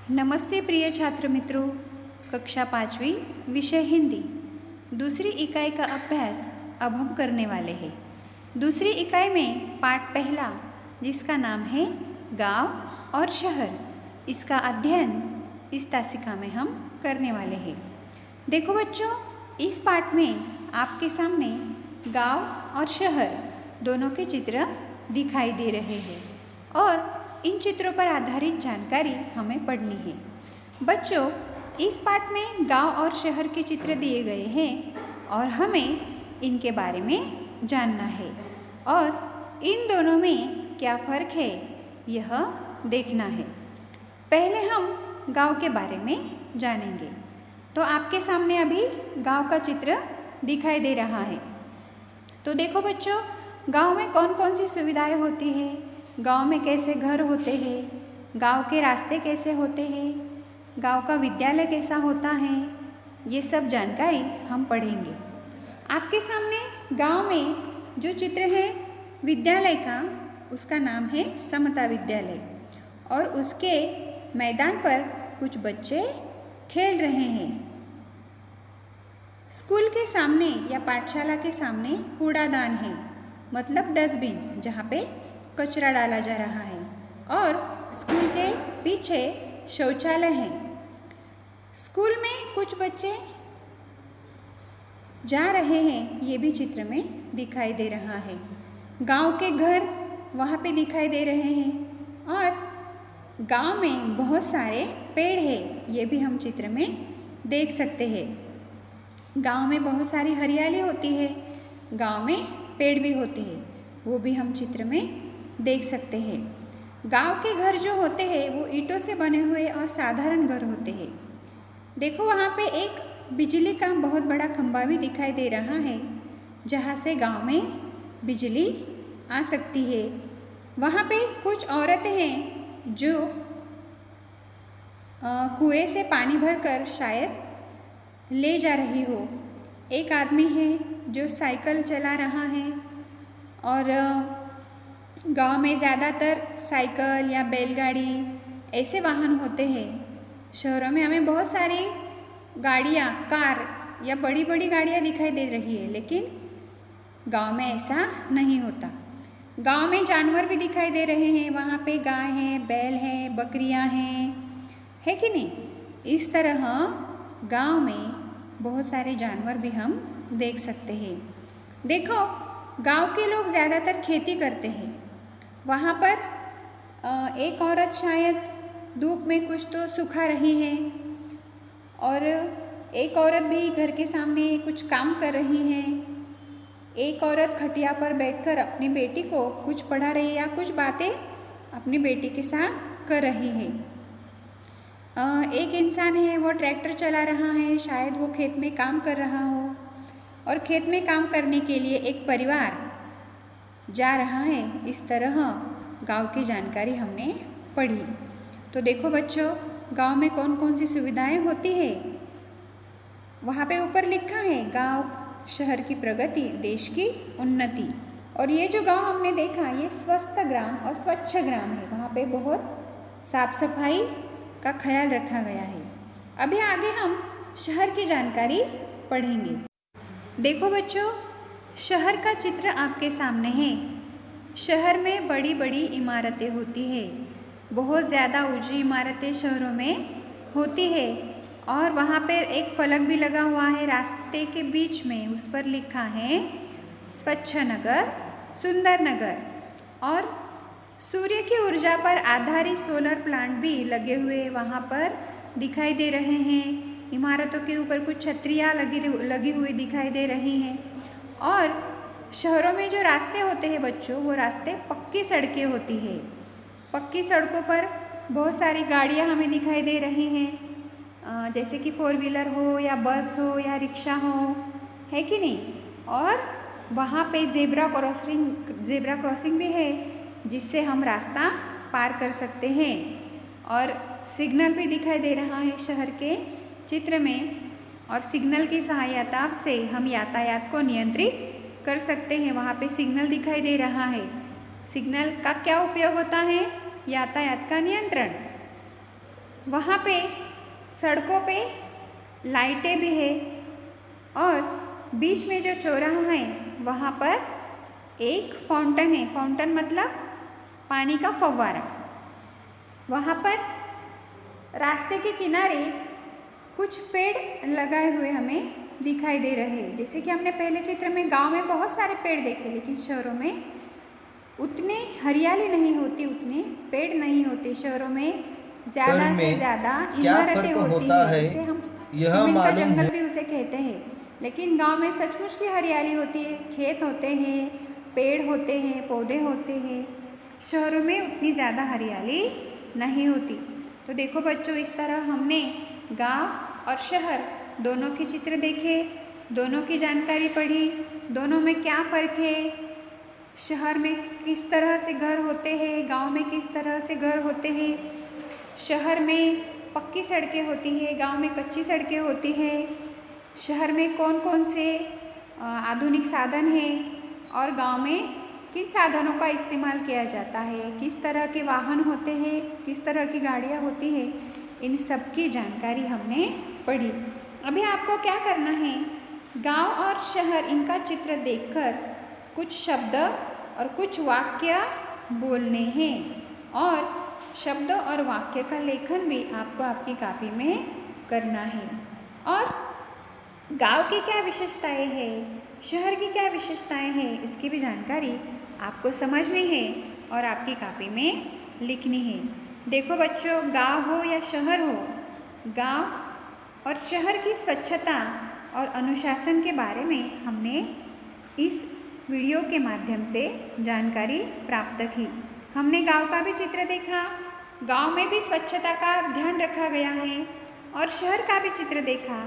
नमस्ते प्रिय छात्र मित्रों, कक्षा 5वीं विषय हिंदी दूसरी इकाई का अभ्यास अब हम करने वाले हैं। दूसरी इकाई में पाठ पहला, जिसका नाम है गांव और शहर, इसका अध्ययन इस तासिका में हम करने वाले हैं। देखो बच्चों, इस पाठ में आपके सामने गांव और शहर दोनों के चित्र दिखाई दे रहे हैं और इन चित्रों पर आधारित जानकारी हमें पढ़नी है। बच्चों, इस पाठ में गांव और शहर के चित्र दिए गए हैं और हमें इनके बारे में जानना है और इन दोनों में क्या फ़र्क है यह देखना है। पहले हम गांव के बारे में जानेंगे। तो आपके सामने अभी गांव का चित्र दिखाई दे रहा है। तो देखो बच्चों, गांव में कौन कौन सी सुविधाएं होती हैं, गांव में कैसे घर होते हैं, गांव के रास्ते कैसे होते हैं, गांव का विद्यालय कैसा होता है, ये सब जानकारी हम पढ़ेंगे। आपके सामने गांव में जो चित्र है विद्यालय का, उसका नाम है समता विद्यालय और उसके मैदान पर कुछ बच्चे खेल रहे हैं। स्कूल के सामने या पाठशाला के सामने कूड़ादान है, मतलब डस्टबिन, जहाँ पे कचरा डाला जा रहा है और स्कूल के पीछे शौचालय है। स्कूल में कुछ बच्चे जा रहे हैं, ये भी चित्र में दिखाई दे रहा है। गांव के घर वहाँ पे दिखाई दे रहे हैं और गांव में बहुत सारे पेड़ हैं, ये भी हम चित्र में देख सकते हैं। गांव में बहुत सारी हरियाली होती है, गांव में पेड़ भी होते हैं, वो भी हम चित्र में देख सकते हैं। गांव के घर जो होते हैं वो ईंटों से बने हुए और साधारण घर होते हैं। देखो, वहाँ पे एक बिजली का बहुत बड़ा खंभा भी दिखाई दे रहा है, जहाँ से गांव में बिजली आ सकती है। वहाँ पे कुछ औरतें हैं जो कुएं से पानी भरकर शायद ले जा रही हो। एक आदमी है जो साइकिल चला रहा है और गांव में ज़्यादातर साइकिल या बैलगाड़ी ऐसे वाहन होते हैं। शहरों में हमें बहुत सारी गाड़ियाँ, कार या बड़ी बड़ी गाड़ियाँ दिखाई दे रही है, लेकिन गांव में ऐसा नहीं होता। गांव में जानवर भी दिखाई दे रहे हैं, वहाँ पे गाय हैं, बैल हैं, बकरियाँ हैं, है कि नहीं? इस तरह गांव में बहुत सारे जानवर भी हम देख सकते हैं। देखो, गांव के लोग ज़्यादातर खेती करते हैं। वहाँ पर एक औरत शायद धूप में कुछ तो सुखा रही है और एक औरत भी घर के सामने कुछ काम कर रही है। एक औरत खटिया पर बैठकर अपनी बेटी को कुछ पढ़ा रही है या कुछ बातें अपनी बेटी के साथ कर रही है। एक इंसान है, वो ट्रैक्टर चला रहा है, शायद वो खेत में काम कर रहा हो और खेत में काम करने के लिए एक परिवार जा रहा है। इस तरह गांव की जानकारी हमने पढ़ी। तो देखो बच्चों, गांव में कौन कौन सी सुविधाएं होती है, वहाँ पे ऊपर लिखा है गांव शहर की प्रगति, देश की उन्नति। और ये जो गांव हमने देखा, ये स्वस्थ ग्राम और स्वच्छ ग्राम है, वहाँ पे बहुत साफ सफाई का ख्याल रखा गया है। अभी आगे हम शहर की जानकारी पढ़ेंगे। देखो बच्चों, शहर का चित्र आपके सामने है। शहर में बड़ी बड़ी इमारतें होती है, बहुत ज़्यादा ऊंची इमारतें शहरों में होती है और वहाँ पर एक फलक भी लगा हुआ है रास्ते के बीच में, उस पर लिखा है स्वच्छ नगर, सुंदर नगर। और सूर्य की ऊर्जा पर आधारित सोलर प्लांट भी लगे हुए वहाँ पर दिखाई दे रहे हैं। इमारतों के ऊपर कुछ छतरियाँ लगी हुई दिखाई दे रही हैं। और शहरों में जो रास्ते होते हैं बच्चों, वो रास्ते पक्की सड़कें होती है। पक्की सड़कों पर बहुत सारी गाड़ियाँ हमें दिखाई दे रही हैं, जैसे कि 4 व्हीलर हो या बस हो या रिक्शा हो, है कि नहीं? और वहाँ पे जेब्रा क्रॉसिंग भी है, जिससे हम रास्ता पार कर सकते हैं। और सिग्नल भी दिखाई दे रहा है शहर के चित्र में, और सिग्नल की सहायता से हम यातायात को नियंत्रित कर सकते हैं। वहाँ पे सिग्नल दिखाई दे रहा है। सिग्नल का क्या उपयोग होता है? यातायात का नियंत्रण। वहाँ पे सड़कों पे लाइटें भी है और बीच में जो चौराहा है वहाँ पर एक फाउंटेन है। फाउंटेन मतलब पानी का फव्वारा। वहाँ पर रास्ते के किनारे कुछ पेड़ लगाए हुए हमें दिखाई दे रहे हैं। जैसे कि हमने पहले चित्र में गांव में बहुत सारे पेड़ देखे, लेकिन शहरों में उतने हरियाली नहीं होती, उतने पेड़ नहीं होते। शहरों में ज़्यादा से ज़्यादा इमारतें होती है, जिसे हम सीमेंट का जंगल भी उसे कहते हैं। लेकिन गांव में सचमुच की हरियाली होती है, खेत होते हैं, पेड़ होते हैं, पौधे होते हैं। शहरों में उतनी ज़्यादा हरियाली नहीं होती। तो देखो बच्चों, इस तरह हमने गांव और शहर दोनों के चित्र देखे, दोनों की जानकारी पढ़ी, दोनों में क्या फ़र्क है, शहर में किस तरह से घर होते हैं, गांव में किस तरह से घर होते हैं। शहर में पक्की सड़कें होती हैं, गांव में कच्ची सड़कें होती हैं। शहर में कौन कौन से आधुनिक साधन हैं और गांव में किन साधनों का इस्तेमाल किया जाता है, किस तरह के वाहन होते हैं, किस तरह की गाड़ियाँ होती हैं, इन सब की जानकारी हमने पढ़ी। अभी आपको क्या करना है, गांव और शहर इनका चित्र देखकर कुछ शब्द और कुछ वाक्य बोलने हैं और शब्द और वाक्य का लेखन भी आपको आपकी कॉपी में करना है। और गांव की क्या विशेषताएं हैं, शहर की क्या विशेषताएं हैं, इसकी भी जानकारी आपको समझनी है और आपकी कॉपी में लिखनी है। देखो बच्चों, गांव हो या शहर हो, गांव और शहर की स्वच्छता और अनुशासन के बारे में हमने इस वीडियो के माध्यम से जानकारी प्राप्त की। हमने गांव का भी चित्र देखा, गांव में भी स्वच्छता का ध्यान रखा गया है, और शहर का भी चित्र देखा,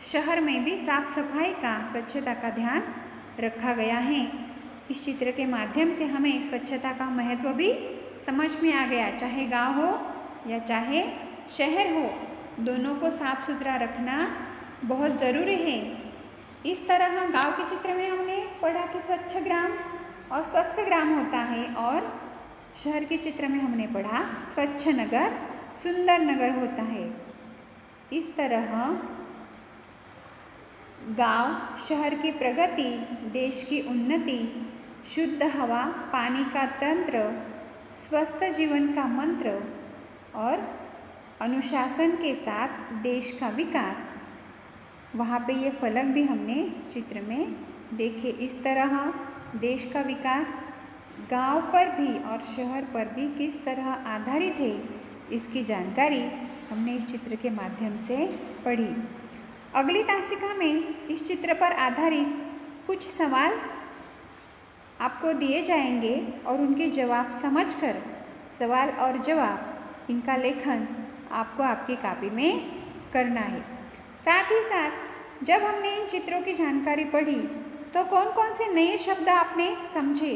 शहर में भी साफ सफाई का, स्वच्छता का ध्यान रखा गया है। इस चित्र के माध्यम से हमें स्वच्छता का महत्व भी समझ में आ गया। चाहे गांव हो या चाहे शहर हो, दोनों को साफ सुथरा रखना बहुत ज़रूरी है। इस तरह गांव के चित्र में हमने पढ़ा कि स्वच्छ ग्राम और स्वस्थ ग्राम होता है, और शहर के चित्र में हमने पढ़ा स्वच्छ नगर सुंदर नगर होता है। इस तरह गांव शहर की प्रगति, देश की उन्नति, शुद्ध हवा, पानी का तंत्र, स्वस्थ जीवन का मंत्र और अनुशासन के साथ देश का विकास, वहाँ पे ये फलक भी हमने चित्र में देखे। इस तरह देश का विकास गांव पर भी और शहर पर भी किस तरह आधारित है, इसकी जानकारी हमने इस चित्र के माध्यम से पढ़ी। अगली तासिका में इस चित्र पर आधारित कुछ सवाल आपको दिए जाएंगे और उनके जवाब समझकर सवाल और जवाब इनका लेखन आपको आपकी कॉपी में करना है। साथ ही साथ जब हमने इन चित्रों की जानकारी पढ़ी तो कौन कौन से नए शब्द आपने समझे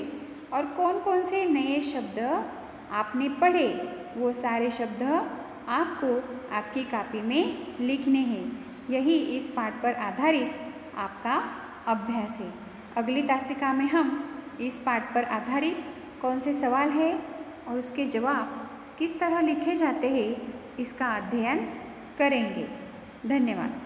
और कौन कौन से नए शब्द आपने पढ़े, वो सारे शब्द आपको आपकी कॉपी में लिखने हैं। यही इस पाठ पर आधारित आपका अभ्यास है। अगली तासिका में हम इस पाठ पर आधारित कौन से सवाल है और उसके जवाब किस तरह लिखे जाते हैं, इसका अध्ययन करेंगे। धन्यवाद।